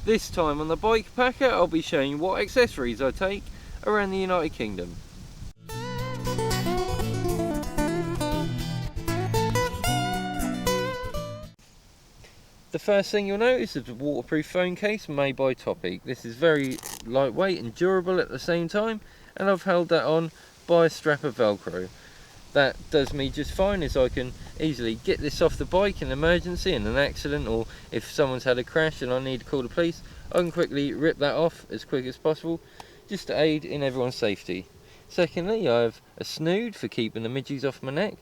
This time on the Bikepacker, I'll be showing you what accessories I take around the United Kingdom. The first thing you'll notice is a waterproof phone case made by Topic. This is very lightweight and durable at the same time, and I've held that on by a strap of Velcro. That does me just fine, as I can easily get this off the bike in an emergency, in an accident, or if someone's had a crash and I need to call the police, I can quickly rip that off as quick as possible, just to aid in everyone's safety. Secondly, I have a snood for keeping the midges off my neck,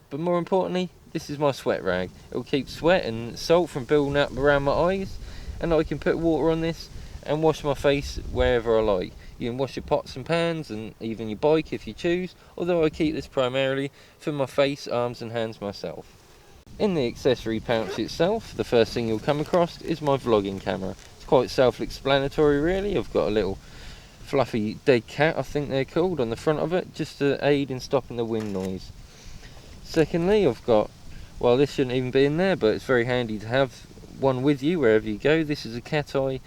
but more importantly, this is my sweat rag. It will keep sweat and salt from building up around my eyes, and I can put water on this and wash my face wherever I like. You can wash your pots and pans and even your bike if you choose, although I keep this primarily for my face, arms and hands myself. In the accessory pouch itself, the first thing you'll come across is my vlogging camera. It's quite self-explanatory really. I've got a little fluffy dead cat, I think they're called, on the front of it, just to aid in stopping the wind noise. Secondly, I've got, well, this shouldn't even be in there, but it's very handy to have one with you wherever you go. This is a cat eye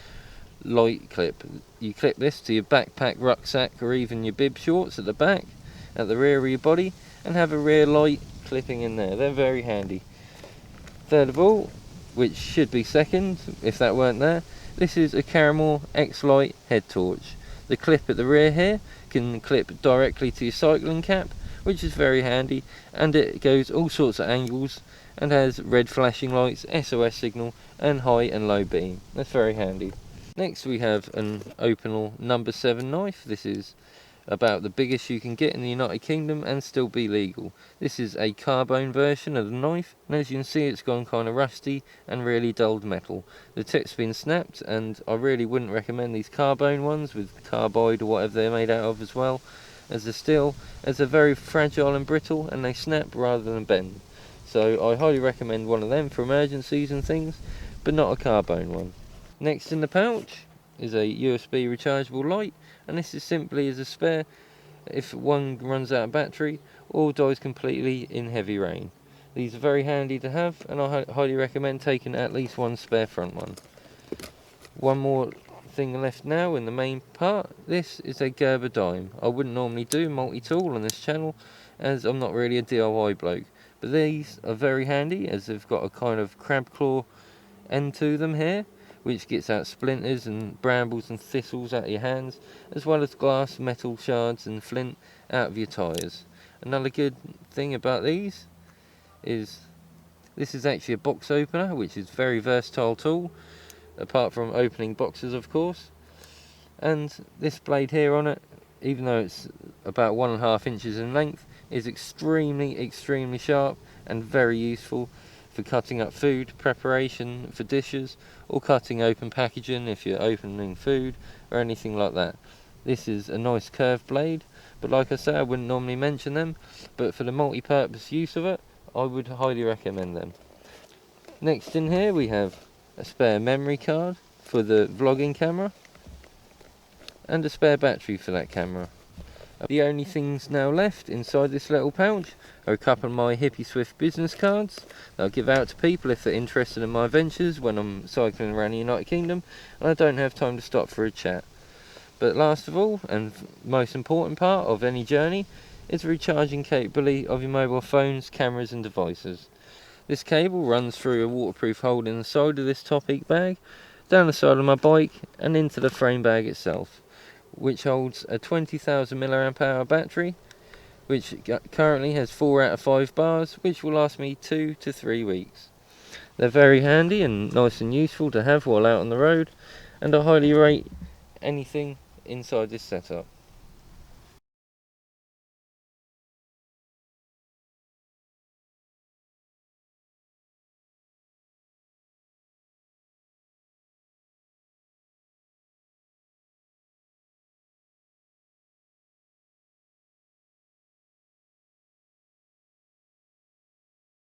light clip. You clip this to your backpack, rucksack, or even your bib shorts at the back, at the rear of your body, and have a rear light clipping in there. They're very handy. Third of all, which should be second if that weren't there, this is a Caramel X-Lite head torch. The clip at the rear here can clip directly to your cycling cap, which is very handy, and it goes all sorts of angles and has red flashing lights, SOS signal, and high and low beam. That's very handy. Next we have an Opinel number 7 knife. This is about the biggest you can get in the United Kingdom and still be legal. This is a carbone version of the knife, and as you can see, it's gone kind of rusty and really dulled metal. The tip's been snapped, and I really wouldn't recommend these carbone ones with carbide or whatever they're made out of as well, as the steel, as they're very fragile and brittle and they snap rather than bend. So I highly recommend one of them for emergencies and things, but not a carbone one. Next in the pouch is a USB rechargeable light, and this is simply as a spare if one runs out of battery or dies completely in heavy rain. These are very handy to have, and I highly recommend taking at least one spare front one. One more thing left now in the main part. This is a Gerber dime. I wouldn't normally do multi-tool on this channel, as I'm not really a DIY bloke, but these are very handy as they've got a kind of crab claw end to them here, which gets out splinters and brambles and thistles out of your hands, as well as glass, metal shards and flint out of your tyres. Another good thing about these is this is actually a box opener, which is a very versatile tool, apart from opening boxes of course. And this blade here on it, even though it's about 1.5 inches in length, is extremely sharp and very useful for cutting up food preparation for dishes, or cutting open packaging if you're opening food or anything like that. This is a nice curved blade, but like I say, I wouldn't normally mention them, but for the multi-purpose use of it, I would highly recommend them. Next in here we have a spare memory card for the vlogging camera and a spare battery for that camera. The only things now left inside this little pouch are a couple of my Hippie Swift business cards that I'll give out to people if they're interested in my ventures when I'm cycling around the United Kingdom and I don't have time to stop for a chat. But last of all, and most important part of any journey, is the recharging capability of your mobile phones, cameras and devices. This cable runs through a waterproof hole in the side of this Topic bag, down the side of my bike and into the frame bag itself, which holds a 20,000 mAh battery, which currently has 4 out of 5 bars, which will last me 2 to 3 weeks. They're very handy and nice and useful to have while out on the road, and I highly rate anything inside this setup.